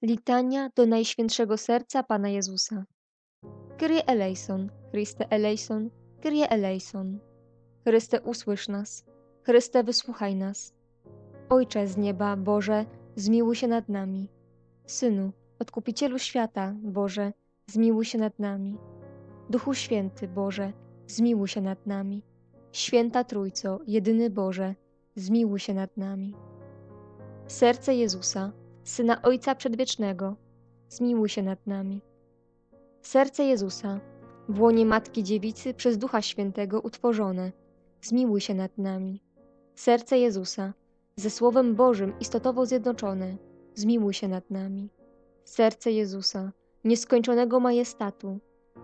Litania do Najświętszego Serca Pana Jezusa. Kyrie eleison, Chryste eleison, Kyrie eleison. Chryste, usłysz nas. Chryste, wysłuchaj nas. Ojcze z nieba, Boże, zmiłuj się nad nami. Synu, Odkupicielu świata, Boże, zmiłuj się nad nami. Duchu Święty, Boże, zmiłuj się nad nami. Święta Trójco, jedyny Boże, zmiłuj się nad nami. Serce Jezusa, Syna Ojca Przedwiecznego, zmiłuj się nad nami. Serce Jezusa, w łonie Matki Dziewicy przez Ducha Świętego utworzone, zmiłuj się nad nami. Serce Jezusa, ze Słowem Bożym istotowo zjednoczone, zmiłuj się nad nami. Serce Jezusa, nieskończonego majestatu,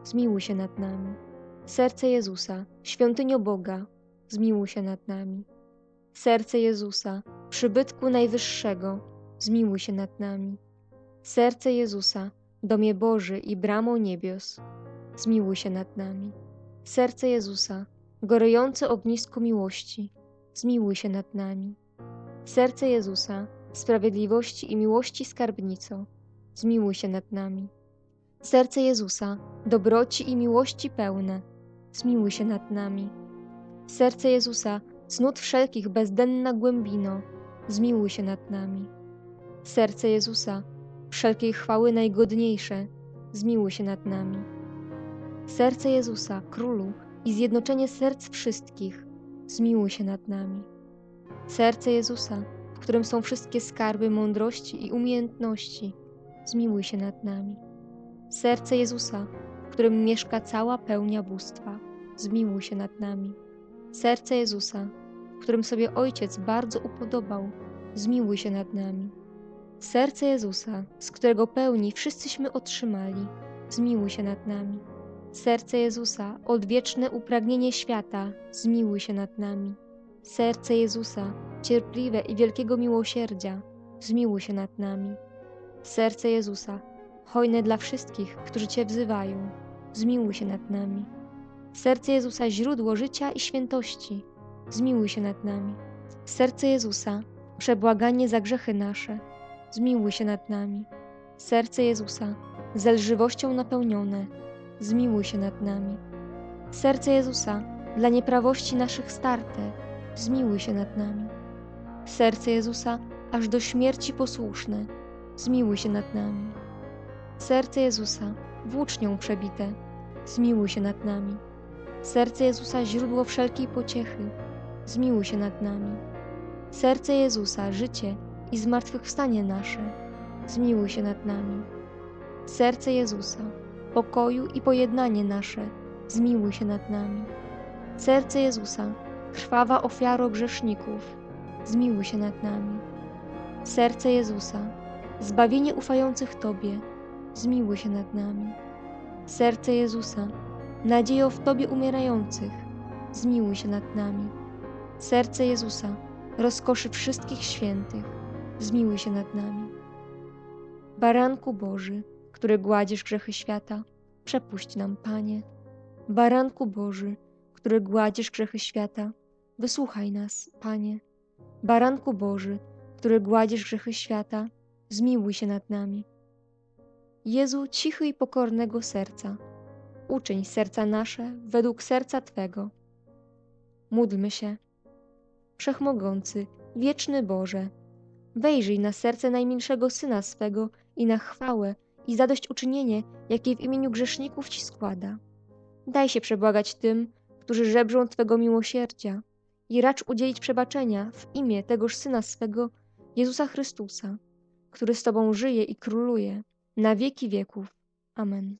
zmiłuj się nad nami. Serce Jezusa, świątynio Boga, zmiłuj się nad nami. Serce Jezusa, przybytku Najwyższego, zmiłuj się nad nami. Serce Jezusa, domie Boży i bramo niebios, zmiłuj się nad nami. Serce Jezusa, gorejące ognisko miłości, zmiłuj się nad nami. Serce Jezusa, sprawiedliwości i miłości skarbnico, zmiłuj się nad nami. Serce Jezusa, dobroci i miłości pełne, zmiłuj się nad nami. Serce Jezusa, cnót wszelkich bezdenna głębino, zmiłuj się nad nami. Serce Jezusa, wszelkiej chwały najgodniejsze, zmiłuj się nad nami. Serce Jezusa, Królu i zjednoczenie serc wszystkich, zmiłuj się nad nami. Serce Jezusa, w którym są wszystkie skarby mądrości i umiejętności, zmiłuj się nad nami. Serce Jezusa, w którym mieszka cała pełnia bóstwa, zmiłuj się nad nami. Serce Jezusa, w którym sobie Ojciec bardzo upodobał, zmiłuj się nad nami. Serce Jezusa, z którego pełni wszyscyśmy otrzymali, zmiłuj się nad nami. Serce Jezusa, odwieczne upragnienie świata, zmiłuj się nad nami. Serce Jezusa, cierpliwe i wielkiego miłosierdzia, zmiłuj się nad nami. Serce Jezusa, hojne dla wszystkich, którzy Cię wzywają, zmiłuj się nad nami. Serce Jezusa, źródło życia i świętości, zmiłuj się nad nami. Serce Jezusa, przebłaganie za grzechy nasze, zmiłuj się nad nami. Serce Jezusa, zelżywością napełnione, zmiłuj się nad nami. Serce Jezusa, dla nieprawości naszych starte, zmiłuj się nad nami. Serce Jezusa, aż do śmierci posłuszne, zmiłuj się nad nami. Serce Jezusa, włócznią przebite, zmiłuj się nad nami. Serce Jezusa, źródło wszelkiej pociechy, zmiłuj się nad nami. Serce Jezusa, życie i zmartwychwstanie nasze, zmiłuj się nad nami. Serce Jezusa, pokoju i pojednanie nasze, zmiłuj się nad nami. Serce Jezusa, krwawa ofiaro grzeszników, zmiłuj się nad nami. Serce Jezusa, zbawienie ufających Tobie, zmiłuj się nad nami. Serce Jezusa, nadziejo w Tobie umierających, zmiłuj się nad nami. Serce Jezusa, rozkoszy wszystkich świętych, zmiłuj się nad nami. Baranku Boży, który gładzisz grzechy świata, przepuść nam, Panie. Baranku Boży, który gładzisz grzechy świata, wysłuchaj nas, Panie. Baranku Boży, który gładzisz grzechy świata, zmiłuj się nad nami. Jezu cichy i pokornego serca, uczyń serca nasze według serca Twego. Módlmy się. Wszechmogący, wieczny Boże, wejrzyj na serce najmilszego Syna swego i na chwałę i zadośćuczynienie, jakie w imieniu grzeszników Ci składa. Daj się przebłagać tym, którzy żebrzą Twego miłosierdzia i racz udzielić przebaczenia w imię tegoż Syna swego, Jezusa Chrystusa, który z Tobą żyje i króluje na wieki wieków. Amen.